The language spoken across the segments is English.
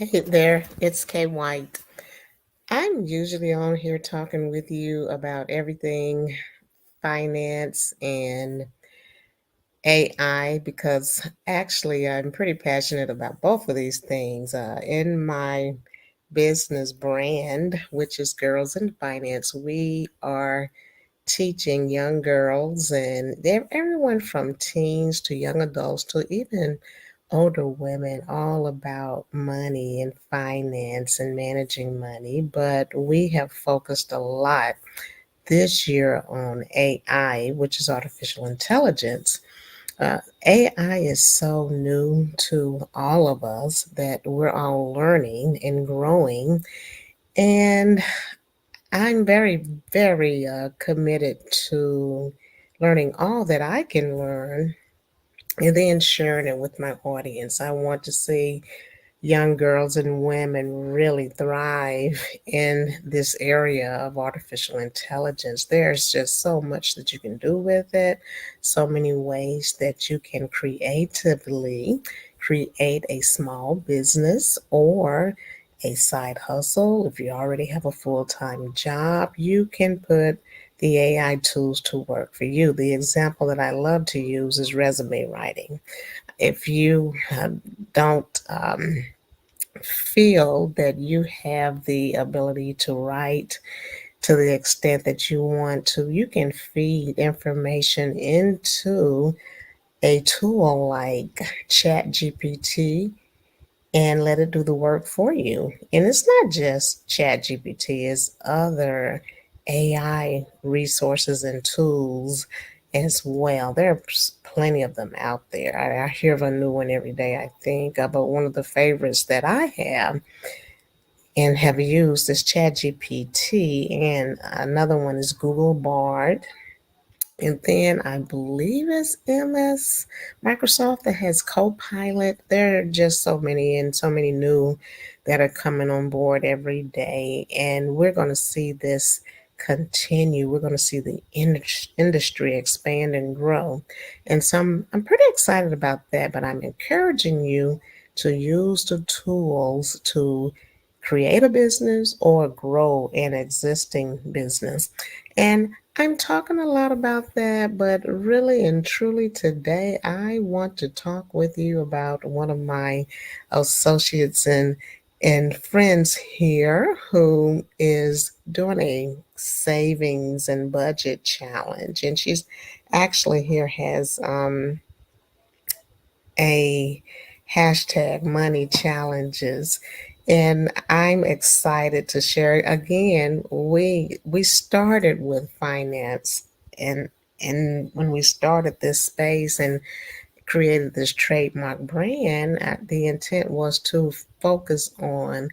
Hey there, it's Kay White. I'm usually on here talking with you about everything finance and AI because actually I'm pretty passionate about both of these things. In my business brand, which is Girls in Finance, we are teaching young girls and everyone from teens to young adults to even older women all about money and finance and managing money. But we have focused a lot this year on AI, which is artificial intelligence. AI is so new to all of us that we're all learning and growing. And I'm very, very committed to learning all that I can learn and then sharing it with my audience. I want to see young girls and women really thrive in this area of artificial intelligence. There's just so much that you can do with it, so many ways that you can creatively create a small business or a side hustle. If you already have a full time job, you can put the AI tools to work for you. The example that I love to use is resume writing. If you don't feel that you have the ability to write to the extent that you want to, you can feed information into a tool like ChatGPT and let it do the work for you. And it's not just ChatGPT, it's other AI resources and tools as well. There's plenty of them out there. I hear of a new one every day, I think. But one of the favorites that I have and have used is ChatGPT, and another one is Google Bard. And then I believe it's MS Microsoft that has Copilot. There are just so many and so many new that are coming on board every day. And we're going to see this continue. We're going to see the industry expand and grow. And so I'm pretty excited about that, but I'm encouraging you to use the tools to create a business or grow an existing business. And I'm talking a lot about that, but really and truly today, I want to talk with you about one of my associates and friends here who is doing a savings and budget challenge. And she's actually here has a hashtag money challenges. And I'm excited to share again. We started with finance, and when we started this space and created this trademark brand, the intent was to focus on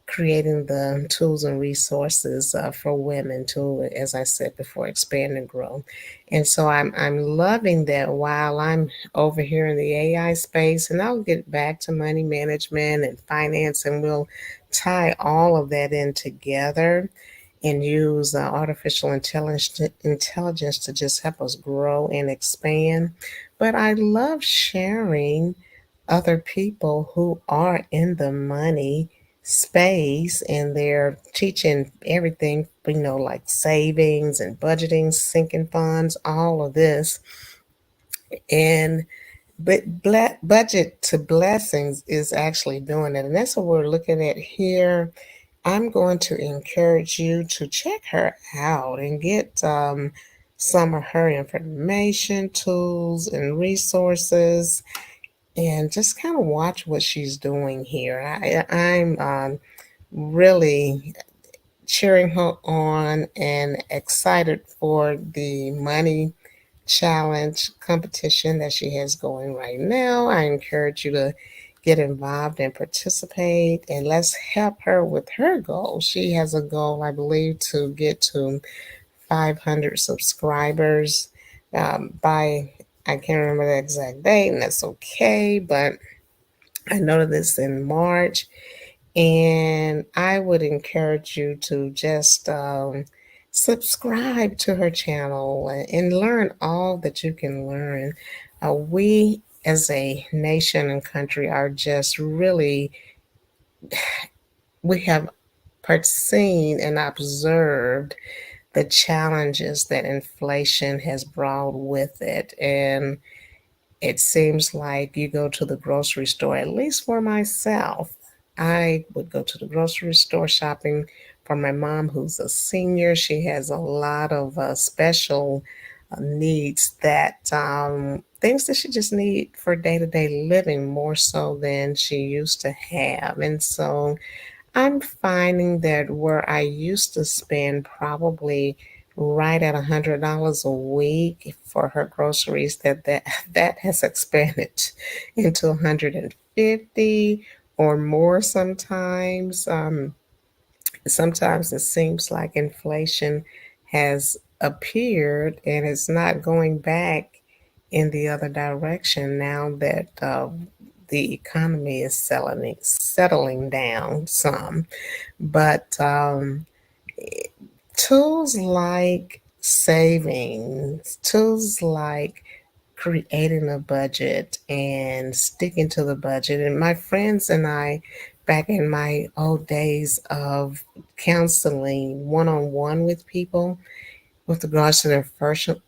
creating the tools and resources for women to, as I said before, expand and grow. And so I'm loving that while I'm over here in the AI space, and I'll get back to money management and finance, and we'll tie all of that in together and use intelligence to just help us grow and expand. But I love sharing other people who are in the money space and they're teaching everything, like savings and budgeting, sinking funds, all of this. And Budget to Blessings is actually doing it. And that's what we're looking at here. I'm going to encourage you to check her out and get some of her information, tools, and resources, and just kind of watch what she's doing here. I'm really cheering her on and excited for the money challenge competition that she has going right now. I encourage you to get involved and participate, and let's help her with her goal. She has a goal, I believe, to get to 500 subscribers by, I can't remember the exact date, and that's okay, but I know this in March. And I would encourage you to just subscribe to her channel and learn all that you can learn. We as a nation and country are just really we have seen and observed the challenges that inflation has brought with it. And it seems like you go to the grocery store, at least for myself. I would go to the grocery store shopping for my mom, who's a senior. She has a lot of special needs that things that she just need for day to day living more so than she used to have. And so I'm finding that where I used to spend probably right at $100 a week for her groceries, that has expanded into 150 or more sometimes. Sometimes it seems like inflation has appeared and it's not going back in the other direction now that the economy is settling down some. But tools like savings, tools like creating a budget and sticking to the budget. And my friends and I, back in my old days of counseling one on one with people with regards to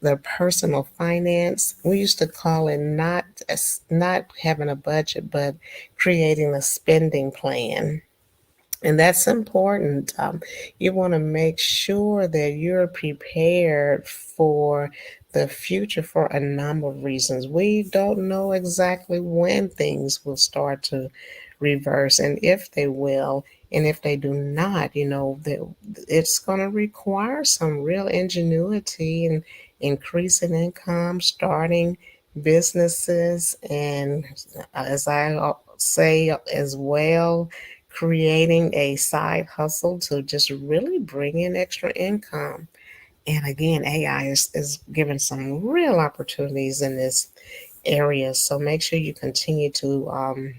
their personal finance, we used to call it not having a budget, but creating a spending plan. And that's important. You want to make sure that you're prepared for the future for a number of reasons. We don't know exactly when things will start to reverse and if they will. And if they do not, that it's going to require some real ingenuity and increasing income, starting businesses, and as I say as well, creating a side hustle to just really bring in extra income. And again, AI is giving some real opportunities in this area. So make sure you continue to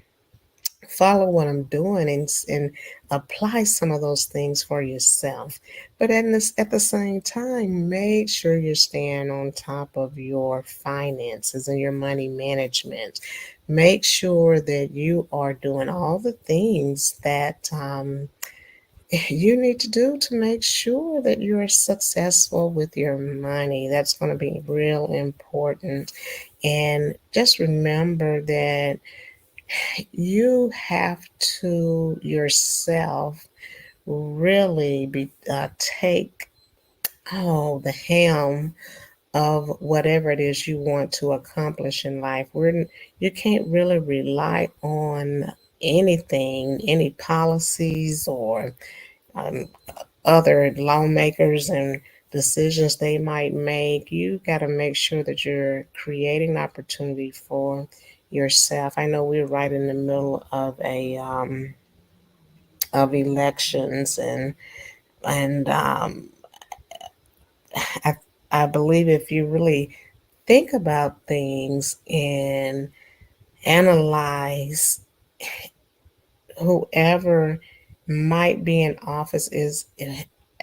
follow what I'm doing and apply some of those things for yourself. But at the same time, make sure you're staying on top of your finances and your money management. Make sure that you are doing all the things that you need to do to make sure that you're successful with your money. That's going to be real important. And just remember that you have to yourself really take the helm of whatever it is you want to accomplish in life. You can't really rely on anything, any policies or um, other lawmakers and decisions they might make. You got to make sure that you're creating opportunity for yourself. I know we're right in the middle of elections, and I I believe if you really think about things and analyze whoever might be in office is,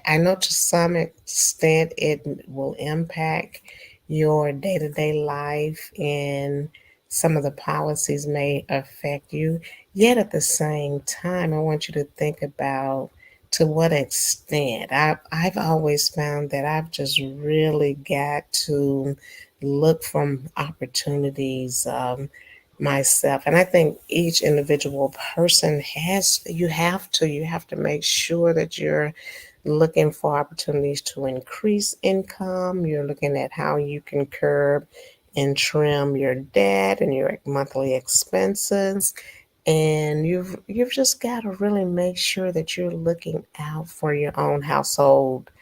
I know to some extent it will impact your day-to-day life and some of the policies may affect you. Yet at the same time, I want you to think about to what extent. I've always found that I've just really got to look for opportunities myself. And I think each individual person you have to make sure that you're looking for opportunities to increase income. You're looking at how you can curb and trim your debt and your monthly expenses. And you've just got to really make sure that you're looking out for your own household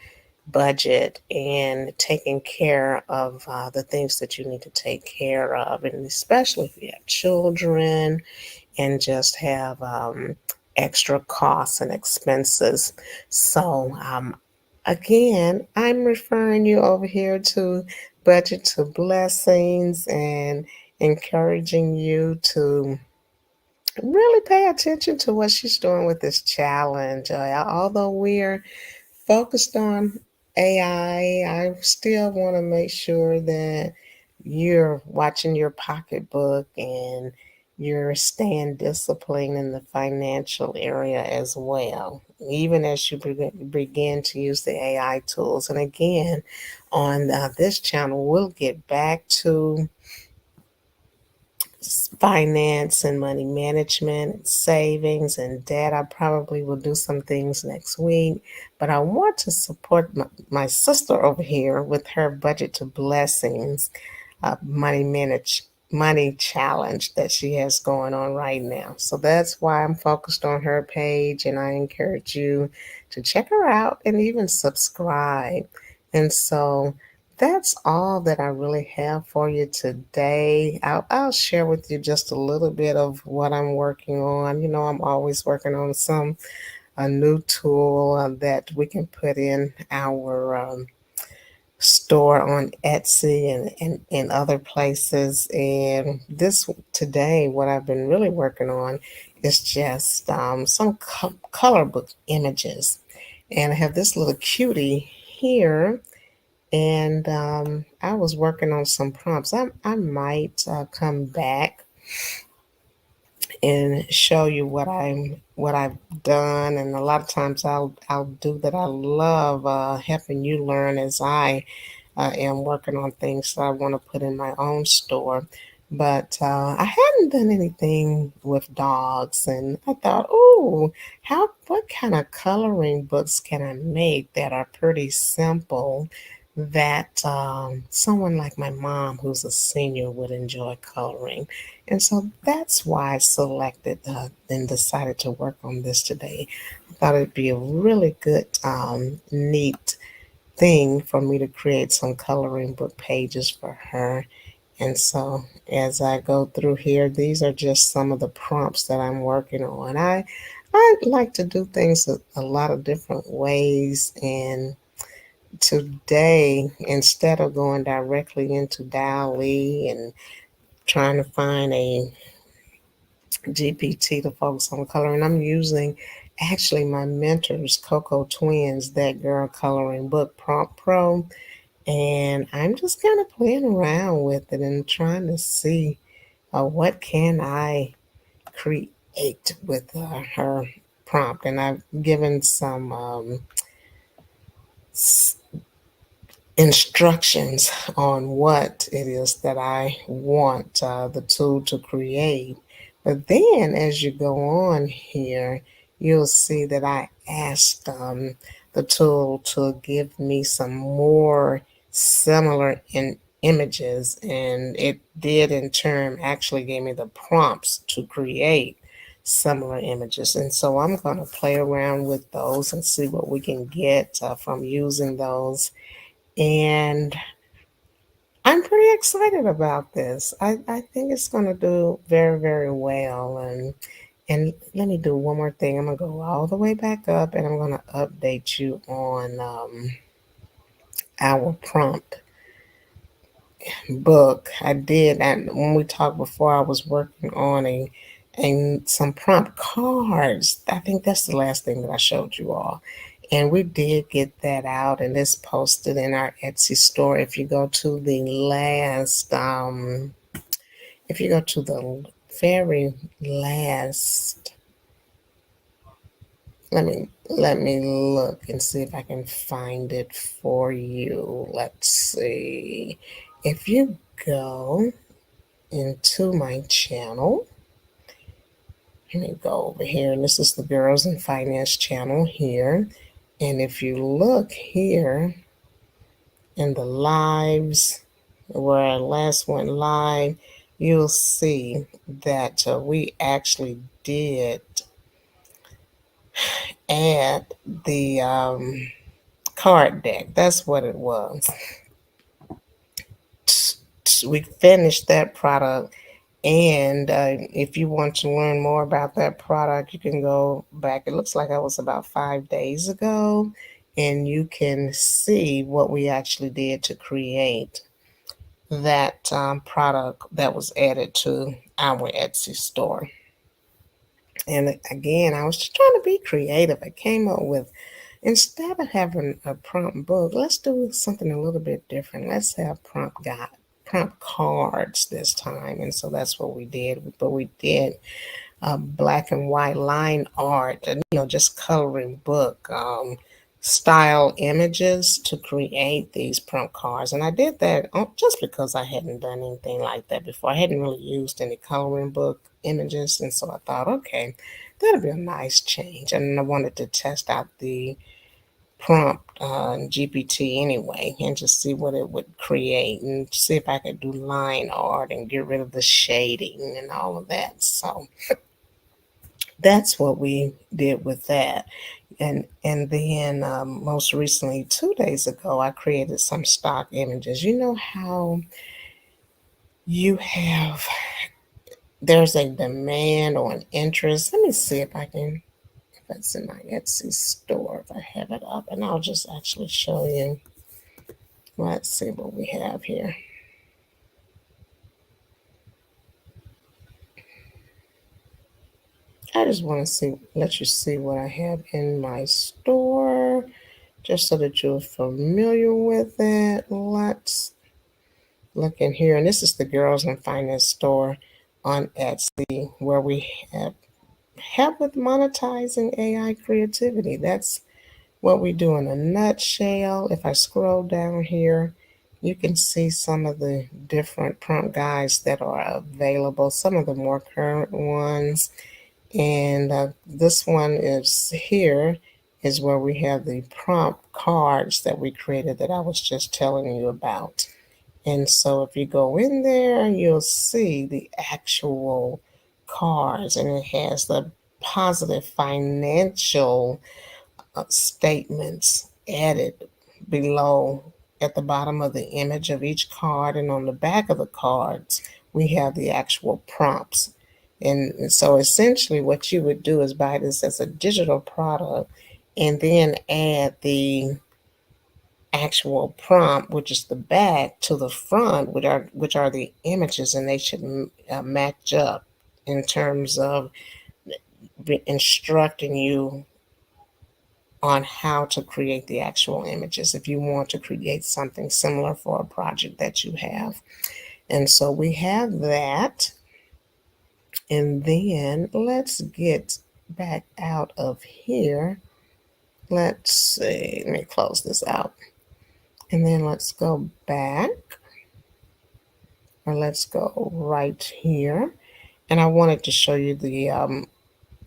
budget and taking care of the things that you need to take care of, and especially if you have children and just have extra costs and expenses. So, again, I'm referring you over here to Budget2Blessings and encouraging you to really pay attention to what she's doing with this challenge. Although we're focused on AI, I still want to make sure that you're watching your pocketbook and you're staying disciplined in the financial area as well, even as you begin to use the AI tools. And again, on this channel, we'll get back to finance and money management, savings and debt. I probably will do some things next week, but I want to support my sister over here with her Budget to Blessings money challenge that she has going on right now. So that's why I'm focused on her page, and I encourage you to check her out and even subscribe. And so that's all that I really have for you today. I'll share with you just a little bit of what I'm working on. I'm always working on a new tool that we can put in our store on Etsy and other places. And this today, what I've been really working on is just some color book images. And I have this little cutie here, and I was working on some prompts. I might come back and show you what I've done. And a lot of times I'll do that. I love helping you learn as I am working on things that I want to put in my own store. But I hadn't done anything with dogs, and I thought, oh, what kind of coloring books can I make that are pretty simple that someone like my mom, who's a senior, would enjoy coloring? And so that's why I selected and decided to work on this today. I thought it'd be a really good, neat thing for me to create some coloring book pages for her. And so as I go through here, these are just some of the prompts that I'm working on. I like to do things a lot of different ways. And today, instead of going directly into DALL-E and trying to find a GPT to focus on coloring, I'm using actually my mentor's Coco Twins That Girl Coloring Book Prompt Pro. And I'm just kind of playing around with it and trying to see what can I create with her prompt. And I've given some instructions on what it is that I want the tool to create. But then as you go on here, you'll see that I asked the tool to give me some more similar images, and it did in turn actually gave me the prompts to create similar images. And so I'm going to play around with those and see what we can get from using those. And I'm pretty excited about this. I think it's going to do very, very well. And let me do one more thing. I'm going to go all the way back up, and I'm going to update you on our prompt book. I did, and when we talked before, I was working on some prompt cards. I think that's the last thing that I showed you all. And we did get that out, and it's posted in our Etsy store. If you go to the very last, let me look and see if I can find it for you. Let's see. If you go into my channel, let me go over here, and this is the Girls in Finance channel here. And if you look here in the lives, where I last went live, you'll see that we actually did add the card deck. That's what it was. We finished that product. And if you want to learn more about that product, you can go back. It looks like that was about 5 days ago. And you can see what we actually did to create that product that was added to our Etsy store. And again, I was just trying to be creative. I came up with, instead of having a prompt book, let's do something a little bit different. Let's have prompt prompt cards this time, and so that's what we did. But we did black and white line art, and just coloring book style images to create these prompt cards. And I did that just because I hadn't done anything like that before. I hadn't really used any coloring book images, and so I thought, okay, that'd be a nice change. And I wanted to test out the prompt GPT anyway, and just see what it would create, and see if I could do line art and get rid of the shading and all of that. So that's what we did with that. And then most recently, 2 days ago, I created some stock images. You know how you have there's a demand or an interest. Let me see if I can, if it's in my Etsy store, if I have it up, and I'll just actually show you. Let's see what we have here. I just want to let you see what I have in my store, just so that you're familiar with it. Let's look in here. And this is the Girls in Finance store on Etsy, where we have help with monetizing AI creativity. That's what we do in a nutshell. If I scroll down here, you can see some of the different prompt guides that are available, some of the more current ones. And this one is here, is where we have the prompt cards that we created that I was just telling you about. And so if you go in there, you'll see the actual cards, and it has the positive financial statements added below at the bottom of the image of each card. And on the back of the cards, we have the actual prompts. And so essentially, what you would do is buy this as a digital product and then add the actual prompt, which is the back, to the front, which are the images, and they should match up in terms of instructing you on how to create the actual images if you want to create something similar for a project that you have. And so we have that. And then let's get back out of here. Let's see, let me close this out. And then let's go back, or let's go right here. And I wanted to show you the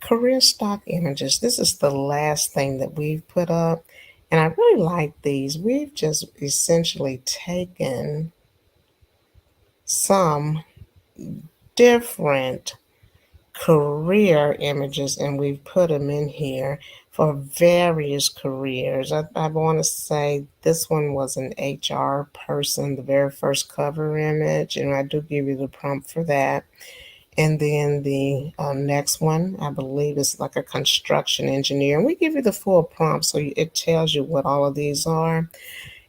career stock images. This is the last thing that we've put up. And I really like these. We've just essentially taken some different career images and we've put them in here for various careers. I want to say this one was an HR person, the very first cover image, and I do give you the prompt for that. And then the next one, I believe, is like a construction engineer. And we give you the full prompt, so it tells you what all of these are.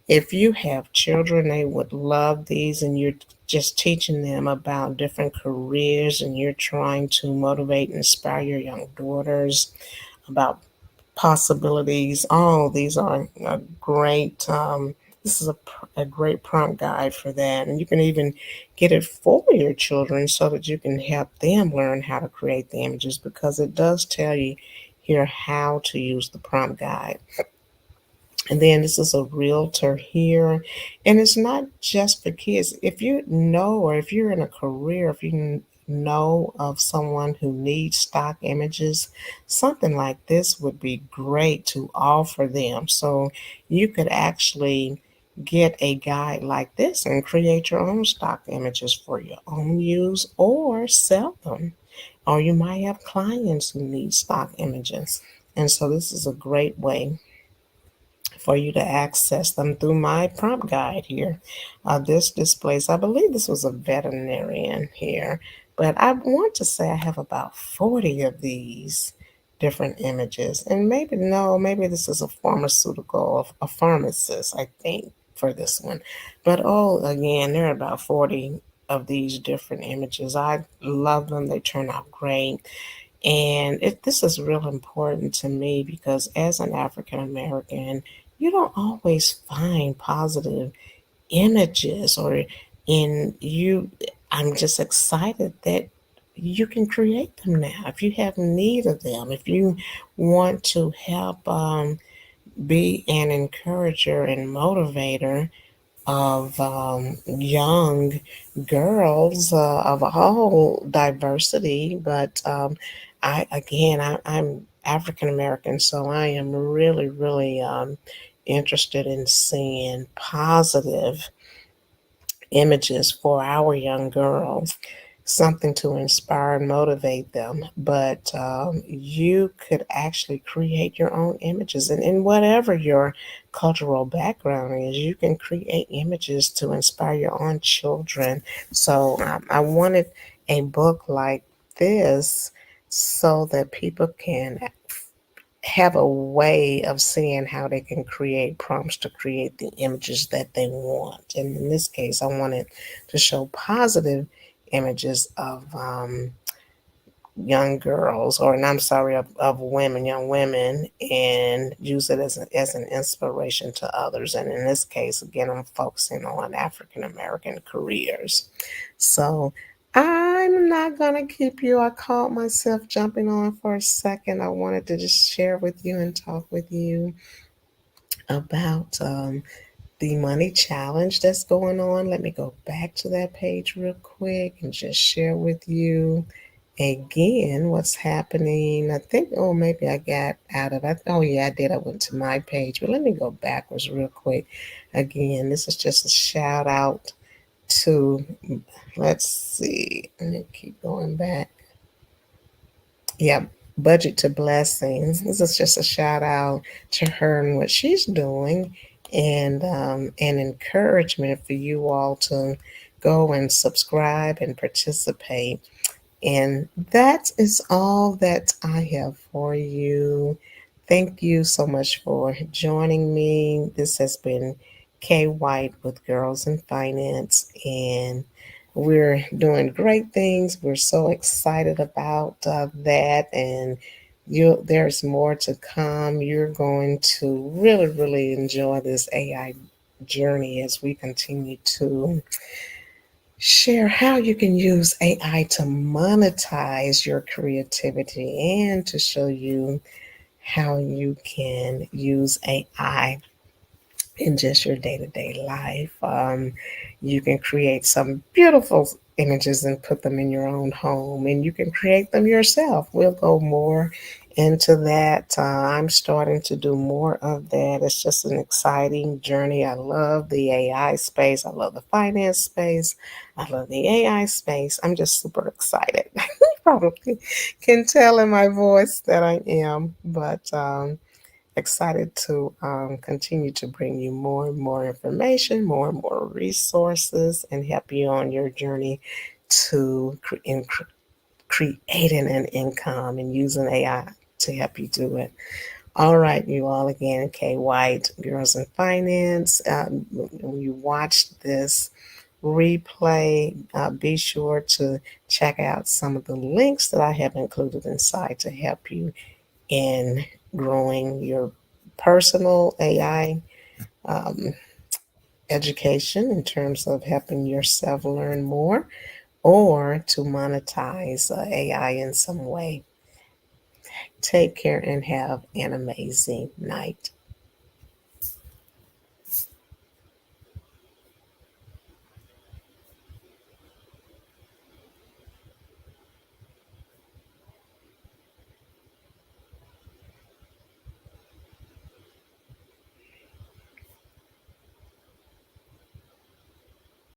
If you have children, they would love these, and you're just teaching them about different careers, and you're trying to motivate and inspire your young daughters about possibilities. All these are a great. This is a great prompt guide for that, and you can even get it for your children so that you can help them learn how to create the images, because it does tell you here how to use the prompt guide. And then this is a realtor here. And it's not just for kids. If you know, or if you're in a career, if you know of someone who needs stock images, something like this would be great to offer them. So you could actually get a guide like this and create your own stock images for your own use, or sell them. Or you might have clients who need stock images. And so this is a great way for you to access them through my prompt guide here. This displays, I believe this was a veterinarian here, but I want to say I have about 40 of these different images. And maybe, no, maybe this is a pharmaceutical, a pharmacist, I think, for this one. But oh, again, there are about 40 of these different images. I love them. They turn out great. And this is real important to me because as an African American, you don't always find positive images or And I'm just excited that you can create them now. If you have need of them, if you want to help be an encourager and motivator of young girls of all diversity. But I'm African American, so I am really, really interested in seeing positive images for our young girls, something to inspire and motivate them. But you could actually create your own images, and in whatever your cultural background is, you can create images to inspire your own children. So I wanted a book like this so that people can have a way of seeing how they can create prompts to create the images that they want. And in this case, I wanted to show positive images of young girls, or and I'm sorry, of women, young women, and use it as an inspiration to others. And in this case, again, I'm focusing on African American careers. So I'm not going to keep you. I caught myself jumping on for a second. I wanted to just share with you and talk with you about the money challenge that's going on. Let me go back to that page real quick and just share with you again what's happening. I think, oh, maybe I got out of it. Oh, yeah, I did. I went to my page, but let me go backwards real quick. Again, this is just a shout out to, let's see, let me keep going back. Yeah, Budget2Blessings. This is just a shout out to her and what she's doing, and an encouragement for you all to go and subscribe and participate. And that is all that I have for you. Thank you so much for joining me. This has been Kay White with Girls in Finance, and we're doing great things. We're so excited about that, and there's more to come. You're going to really, really enjoy this AI journey as we continue to share how you can use AI to monetize your creativity and to show you how you can use AI in just your day to day life. You can create some beautiful images and put them in your own home, and you can create them yourself. We'll go more into that. I'm starting to do more of that. It's just an exciting journey. I love the AI space, I love the finance space, I love the AI space. I'm just super excited. You probably can tell in my voice that I am, but excited to continue to bring you more and more information, more and more resources, and help you on your journey to creating an income and using AI to help you do it. All right, you all, again, Kay White, Girls in Finance. When you watch this replay, be sure to check out some of the links that I have included inside to help you in growing your personal AI um, education in terms of helping yourself learn more or to monetize AI in some way. Take care and have an amazing night.